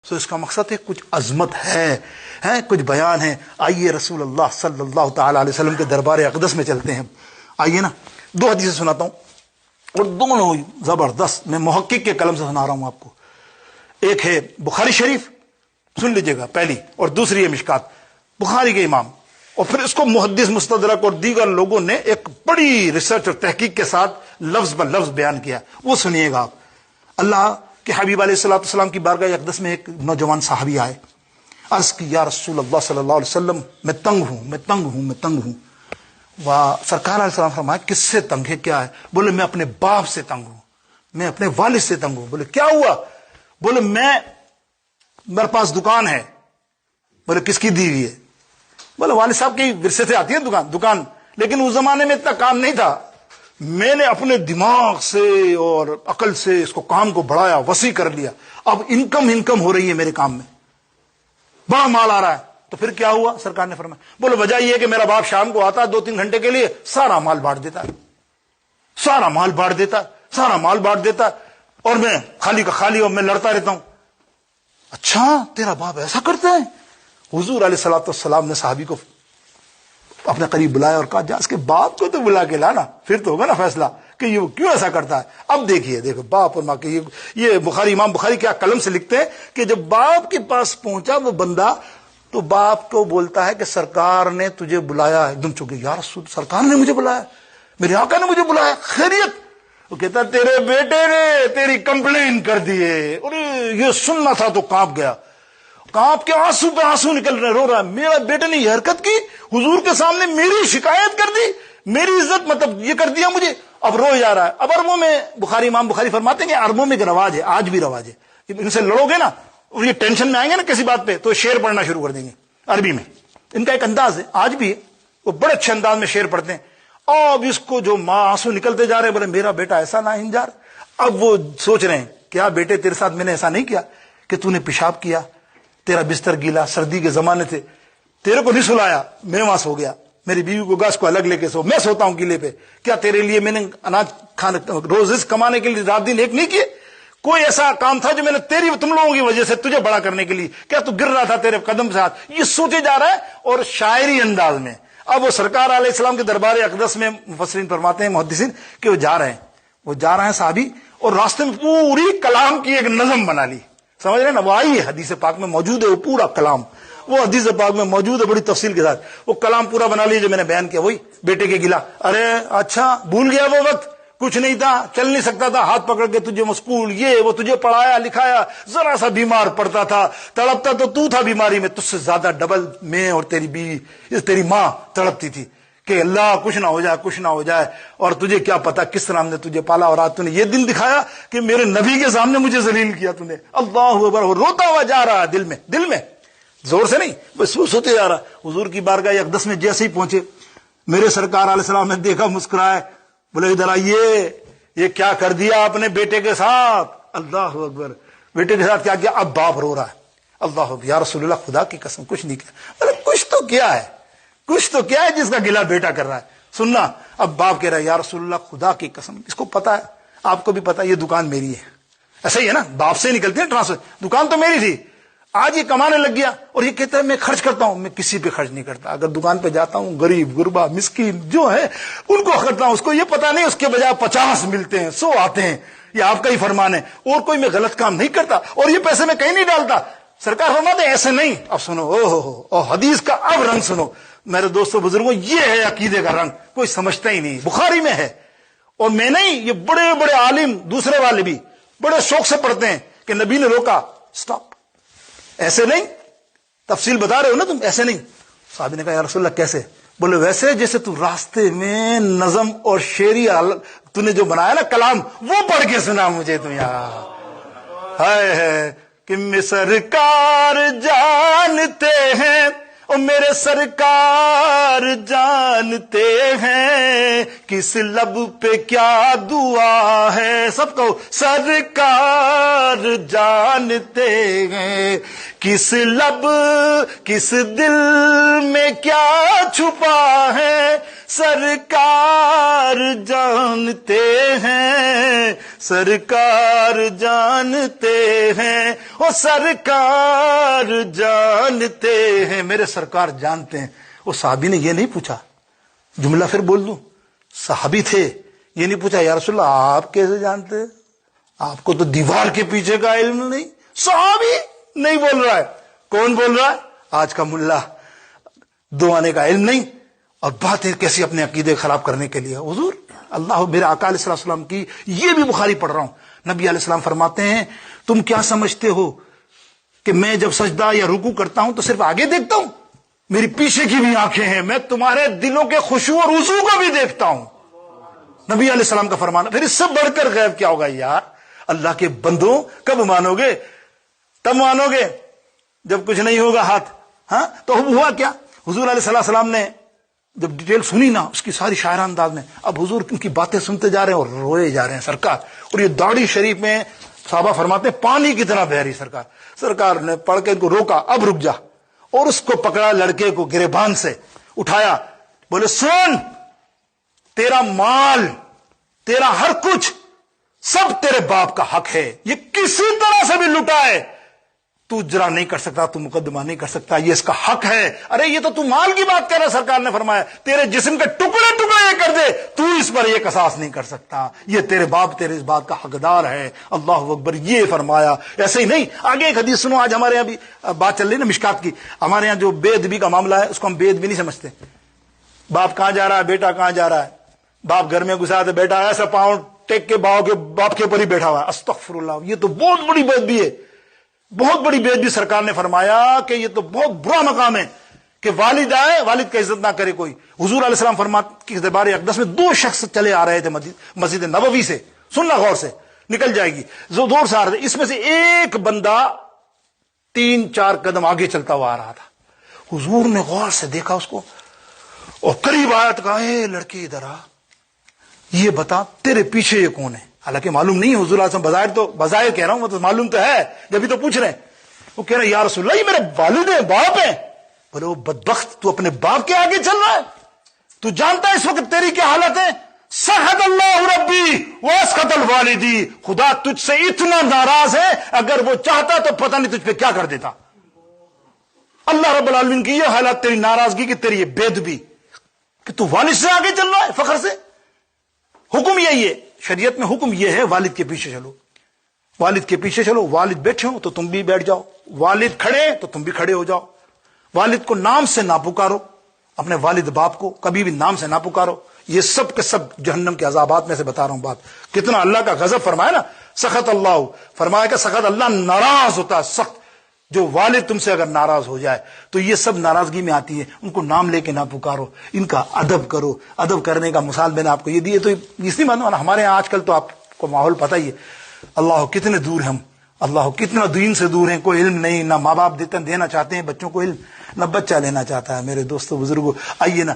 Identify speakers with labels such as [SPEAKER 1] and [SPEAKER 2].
[SPEAKER 1] سو اس کا مقصد ہے کچھ عظمت ہے کچھ بیان ہے. آئیے رسول اللہ صلی اللہ تعالی علیہ وسلم کے دربار اقدس میں چلتے ہیں. آئیے نا, 2 حدیثیں سناتا ہوں اور دونوں زبردست, میں محقق کے قلم سے سنا رہا ہوں آپ کو. ایک ہے بخاری شریف, سن لیجئے گا پہلی, اور دوسری ہے مشکات, بخاری کے امام, اور پھر اس کو محدث مستدرک اور دیگر لوگوں نے ایک بڑی ریسرچ اور تحقیق کے ساتھ لفظ بہ لفظ بیان کیا. وہ سنیے گا آپ. اللہ کہ حبیب علیہ الصلوۃ والسلام کی بارگاہ اقدس میں ایک نوجوان صحابی آئے. عرض کی یا رسول اللہ صلی اللہ علیہ وسلم, میں تنگ ہوں. سرکار علیہ السلام فرمایا کس سے تنگ ہے, کیا ہے؟ بولے میں اپنے باپ سے تنگ ہوں, میں اپنے والد سے تنگ ہوں. بولے کیا ہوا؟ بولے میرے پاس دکان ہے. بولے کس کی دی ہوئی ہے؟ بولے والد صاحب کے ورثے سے آتی ہے دکان, لیکن اس زمانے میں اتنا کام نہیں تھا. میں نے اپنے دماغ سے اور عقل سے اس کو کام کو بڑھایا, وسیع کر لیا. اب انکم ہو رہی ہے میرے کام میں, بڑا مال آ رہا ہے. تو پھر کیا ہوا؟ سرکار نے فرمایا, بولے وجہ یہ ہے کہ میرا باپ شام کو آتا 2-3 گھنٹے کے لیے, سارا مال بانٹ دیتا ہے, اور میں خالی کا خالی, اور میں لڑتا رہتا ہوں. اچھا تیرا باپ ایسا کرتا ہے؟ حضور علیہ الصلوۃ والسلام نے صحابی کو اپنے قریب بلایا اور کہا جا اس کے باپ کو تو بلا کے لانا, پھر تو ہوگا نا فیصلہ کہ یہ کیوں ایسا کرتا ہے. اب دیکھو باپ اور ماں کے یہ بخاری, امام بخاری کیا قلم سے لکھتے ہیں کہ جب باپ کے پاس پہنچا وہ بندہ, تو باپ کو بولتا ہے کہ سرکار نے تجھے بلایا. ایک دم چونکہ یا رسول, سرکار نے مجھے بلایا, میرے آقا نے مجھے بلایا, خیریت؟ وہ کہتا تیرے بیٹے نے تیری کمپلین کر دیے. اور یہ سننا تھا تو کانپ گیا, کانپ کے آنسو پہ آنسو نکل رہے, رو رہا ہے. میرے بیٹے نے یہ حرکت کی, حضور کے سامنے میری شکایت کر دی, میری عزت مطلب یہ کر دیا مجھے, اب رو جا رہا ہے. اب عربوں میں امام بخاری فرماتے ہیں کہ عربوں میں ایک رواج ہے, آج بھی رواج ہے, ان سے لڑو گے نا اور یہ ٹینشن میں آئیں گے نا کسی بات پہ, تو شعر پڑھنا شروع کر دیں گے. عربی میں ان کا ایک انداز ہے, آج بھی ہے, وہ بڑے اچھے انداز میں شعر پڑھتے ہیں. اب اس کو جو ماں آنسو نکلتے جا رہے ہیں, بولے میرا بیٹا ایسا نہ ہنجار. اب وہ سوچ رہے ہیں کیا بیٹے تیرے ساتھ میں نے ایسا نہیں کیا کہ تو نے پیشاب کیا, تیرا بستر گیلا, سردی کے زمانے تھے, تیرے کو نہیں سلایا, میں وہاں سو گیا, میری بیوی کو گاس کو الگ لے کے سو, میں سوتا ہوں گیلے پہ. کیا تیرے لیے میں نے اناج کھانے روز کمانے کے لیے رات دن ایک نہیں کیے؟ کوئی ایسا کام تھا جو میں نے تم لوگوں کی وجہ سے تجھے بڑا کرنے کے لیے, کیا تو گر رہا تھا تیرے قدم سے ہاتھ؟ یہ سوچے جا رہا ہے اور شاعری انداز میں. اب وہ سرکار علیہ السلام کے دربار اقدس میں مفسرین فرماتے ہیں, محدثین, کہ وہ جا رہے ہیں صحابی, اور راستے میں پوری کلام کی ایک نظم بنا لی. سمجھ رہے ہیں نا, وہ آئی ہے حدیث پاک میں موجود ہے, وہ پورا کلام وہ حدیث پاک میں موجود ہے بڑی تفصیل کے ساتھ. وہ کلام پورا بنا لیے جو میں نے بیان کیا, وہی بیٹے کے گلا, ارے اچھا بھول گیا وہ وقت, کچھ نہیں تھا, چل نہیں سکتا تھا, ہاتھ پکڑ کے تجھے اسکول یہ وہ تجھے پڑھایا لکھایا, ذرا سا بیمار پڑتا تھا, تڑپتا تو تھا بیماری میں, تجھ سے زیادہ ڈبل میں اور تیری بیوی تیری ماں تڑپتی تھی کہ اللہ کچھ نہ ہو جائے, اور تجھے کیا پتا کس طرح ہم نے تجھے پالا, اور آج تو نے یہ دن دکھایا کہ میرے نبی کے سامنے مجھے ذلیل کیا تو نے. اللہ اکبر, روتا ہوا جا رہا ہے دل میں, زور سے نہیں, بس سوتے جا رہا. حضور کی بارگاہ اقدس میں جیسے ہی پہنچے, میرے سرکار علیہ السلام نے دیکھا, مسکرائے, بولے ادھر آئیے, یہ کیا کر دیا اپنے بیٹے کے ساتھ؟ اللہ اکبر, بیٹے کے ساتھ کیا کیا؟ اب باپ رو رہا ہے. اللہ اکبر, یا رسول اللہ خدا کی قسم کچھ نہیں کیا. بولے کچھ تو کیا ہے جس کا گلا بیٹا کر رہا ہے. سننا, اب باپ کہہ رہا ہے یا رسول اللہ خدا کی قسم, اس کو پتا ہے, آپ کو بھی پتا ہے, یہ دکان میری ہے. ایسا ہی ہے نا, باپ سے نکلتے ہیں ٹرانسفر, دکان تو میری تھی, آج یہ کمانے لگ گیا, اور یہ کہتا ہے میں خرچ کرتا ہوں. میں کسی پہ خرچ نہیں کرتا. اگر دکان پہ جاتا ہوں, غریب غربا مسکین جو ہے ان کو کرتا ہوں. اس کو یہ پتا نہیں اس کے بجائے 50 ملتے ہیں, 100 آتے ہیں. یہ آپ کا ہی فرمان ہے, اور کوئی میں غلط کام نہیں کرتا, اور یہ پیسے میں کہیں نہیں ڈالتا. سرکار فرماتے ایسے نہیں. اب سنو, او حدیث کا اب رنگ سنو میرے دوستوں بزرگوں, یہ ہے عقیدے کا رنگ, کوئی سمجھتا ہی نہیں. بخاری میں ہے, اور میں نہیں, یہ بڑے بڑے عالم دوسرے والے بھی بڑے شوق سے پڑھتے ہیں کہ نبی نے روکا, سٹاپ, ایسے نہیں, تفصیل بتا رہے ہو نا تم, ایسے نہیں. صحابی نے کہا یا رسول اللہ کیسے؟ بولے ویسے جیسے تو راستے میں نظم اور شعری تو نے جو بنایا نا کلام, وہ پڑھ کے سنا مجھے تم یار. ہے کہ میں سرکار جانتے ہیں, اور میرے سرکار جانتے ہیں, کس لب پہ کیا دعا ہے. سب کو سرکار جانتے ہیں, کس لب کس دل میں کیا چھپا ہے. سرکار جانتے ہیں، سرکار جانتے ہیں، وہ سرکار جانتے ہیں، میرے سرکار جانتے ہیں۔ وہ صحابی نے یہ نہیں پوچھا، جملہ پھر بول دوں، صحابی تھے، یہ نہیں پوچھا یا رسول اللہ آپ کیسے جانتے ہیں؟ آپ کو تو دیوار کے پیچھے کا علم نہیں۔ صحابی نہیں بول رہا ہے، کون بول رہا ہے؟ آج کا ملا، دو آنے کا علم نہیں اور باتیں کیسی اپنے عقیدے خراب کرنے کے لیے۔ حضور اللہ میرے آقا علیہ السلام کی، یہ بھی بخاری پڑھ رہا ہوں، نبی علیہ السلام فرماتے ہیں تم کیا سمجھتے ہو کہ میں جب سجدہ یا رکوع کرتا ہوں تو صرف آگے دیکھتا ہوں؟ میری پیچھے کی بھی آنکھیں ہیں، میں تمہارے دلوں کے خشوع اور وضو کو بھی دیکھتا ہوں۔ نبی علیہ السلام کا فرمانا، پھر اس سے بڑھ کر غیب کیا ہوگا یار؟ اللہ کے بندوں کب مانو گے؟ تب مانو گے جب کچھ نہیں ہوگا ہاتھ۔ ہاں تو ہوا کیا؟ حضور علیہ السلام نے جب ڈیٹیل سنی نا اس کی ساری شاعرانہ انداز میں، اب حضور ان کی باتیں سنتے جا رہے ہیں اور روئے جا رہے ہیں سرکار، اور یہ داڑھی شریف میں صحابہ فرماتے ہیں پانی کی طرح بہ رہی سرکار۔ سرکار نے پڑھ کے ان کو روکا، اب رک جا، اور اس کو پکڑا، لڑکے کو گریبان سے اٹھایا، بولے سن، تیرا مال، تیرا ہر کچھ سب تیرے باپ کا حق ہے، یہ کسی طرح سے بھی لٹا ہے، تو اجرا نہیں کر سکتا، تو مقدمہ نہیں کر سکتا، یہ اس کا حق ہے۔ ارے یہ تو مال کی بات کر رہا، سرکار نے فرمایا تیرے جسم کے ٹکڑے ٹکڑے یہ کر دے، تو اس پر یہ قصاص نہیں کر سکتا، یہ تیرے باپ تیرے اس بات کا حقدار ہے۔ اللہ اکبر، یہ فرمایا۔ ایسے ہی نہیں، آگے ایک حدیث سنو، آج ہمارے یہاں بھی بات چل رہی نا مشکات کی، ہمارے یہاں جو بے ادبی کا معاملہ ہے اس کو ہم بے ادبی نہیں سمجھتے۔ باپ کہاں جا رہا ہے، بیٹا کہاں جا رہا ہے، باپ گھر میں گھسا تو بیٹا ایسا پاؤں ٹیک کے باپ کے اوپر ہی بیٹھا ہوا ہے، استغفر اللہ، یہ تو بہت بڑی بے ادبی ہے، بہت بڑی بے ادبی۔ سرکار نے فرمایا کہ یہ تو بہت برا مقام ہے کہ والد آئے، والد کا عزت نہ کرے کوئی۔ حضور علیہ السلام فرماتے کہ دربار اقدس میں دو شخص چلے آ رہے تھے مسجد نبوی سے، سننا غور سے، نکل جائے گی، زور سے آ رہے تھے، اس میں سے ایک بندہ 3-4 قدم آگے چلتا ہوا آ رہا تھا۔ حضور نے غور سے دیکھا اس کو اور قریب آیا تو کہا، اے لڑکے ادھر آ، یہ بتا تیرے پیچھے یہ کون ہے؟ حالانکہ معلوم نہیں ہے، حضور علیہ السلام بظاہر کہہ رہا ہوں، تو معلوم تو ہے، جبھی تو پوچھ رہے ہیں۔ وہ کہہ رہے یا رسول اللہ، یہ میرے والد ہیں، باپ ہیں۔ بولے وہ بدبخت، تو اپنے باپ کے آگے چل رہا ہے؟ تو جانتا ہے اس وقت تیری کیا حالت ہے؟ سخط اللہ ربی واسخط الوالدی، خدا تجھ سے اتنا ناراض ہے، اگر وہ چاہتا تو پتہ نہیں تجھ پہ کیا کر دیتا۔ اللہ رب العالمین کی یہ حالت، تیری ناراضگی کی، تیری یہ بے ادبی کہ تو والد سے آگے چل رہا ہے فخر سے۔ حکم یہی ہے، شریعت میں حکم یہ ہے، والد کے پیچھے چلو، والد کے پیچھے چلو۔ والد بیٹھے ہو تو تم بھی بیٹھ جاؤ، والد کھڑے تو تم بھی کھڑے ہو جاؤ۔ والد کو نام سے نہ پکارو، اپنے والد باپ کو کبھی بھی نام سے نہ پکارو۔ یہ سب کے سب جہنم کے عذابات میں سے بتا رہا ہوں بات، کتنا اللہ کا غضب فرمایا نا، سخط اللہ، فرمایا کہ سخط اللہ، ناراض ہوتا ہے سخت۔ جو والد تم سے اگر ناراض ہو جائے تو یہ سب ناراضگی میں آتی ہے، ان کو نام لے کے نہ پکارو، ان کا ادب کرو۔ ادب کرنے کا مثال میں نے آپ کو یہ دی ہے، تو اس نہیں مانو، ہمارے یہاں آج کل تو آپ کو ماحول پتہ ہی ہے، اللہ کتنے دور ہیں ہم، اللہ کتنا دین سے دور ہیں، کوئی علم نہیں، نہ ماں باپ دینا چاہتے ہیں بچوں کو علم، نہ بچہ لینا چاہتا ہے۔ میرے دوستوں بزرگوں، آئیے نا